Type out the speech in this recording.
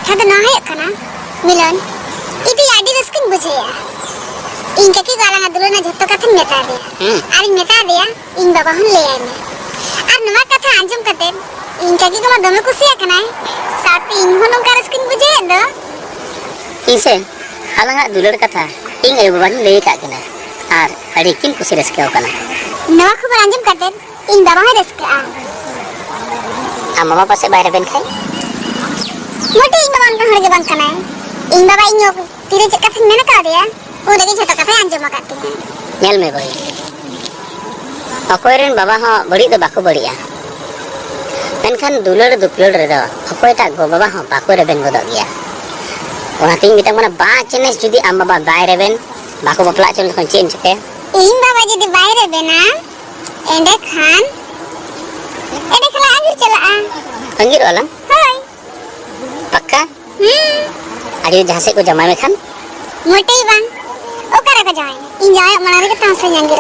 कथा तो ना है कना मिलन इति आडी रस्किन बुझेया इन ककी गाला दुलो ना झत्तो कथा मेता दे आरी मेता दे इन बाबा हन ले आने आर नवा कथा आंजम कते इन ककी को दमे खुशिया कना साथे इन होनो का रस्किन बुझे दो इसे आलंगा दुलड़ कथा इन ए बाबा ले का कना आर अड़ी किन खुशी रस्के कना नवा खबर आंजम कते इन बाबा है रस्का आ मामा पासे बाहर बेन खाई मोटे इन बाबा हर के बंग कना इन बाबा इन तीरे च कथा मेना का दिया ओ लगे झटो कथा आंजम करती है नेल में बड़ी अकोयरन बाबा हो बड़ी तो बाको बड़िया मेनखान दुलड़ दुपलड़ रे दो अकोयटा गो बाबा हो बाको रे बेन गोदो गया ओनातिन मिटा मना बा चेनेस जुदी आम बाबा बाय रे बेन बाको बपला चल खन चेन चके इन बाबा जदी बाहर बेना एंडे खान एंडे खला आंगिर चला अंगिर वाला हाय पक्का अड़ी जहां से को जमा में खान मोटे ही बांग ओकरा का जाए इन जाए मनारे के तासे आंगिर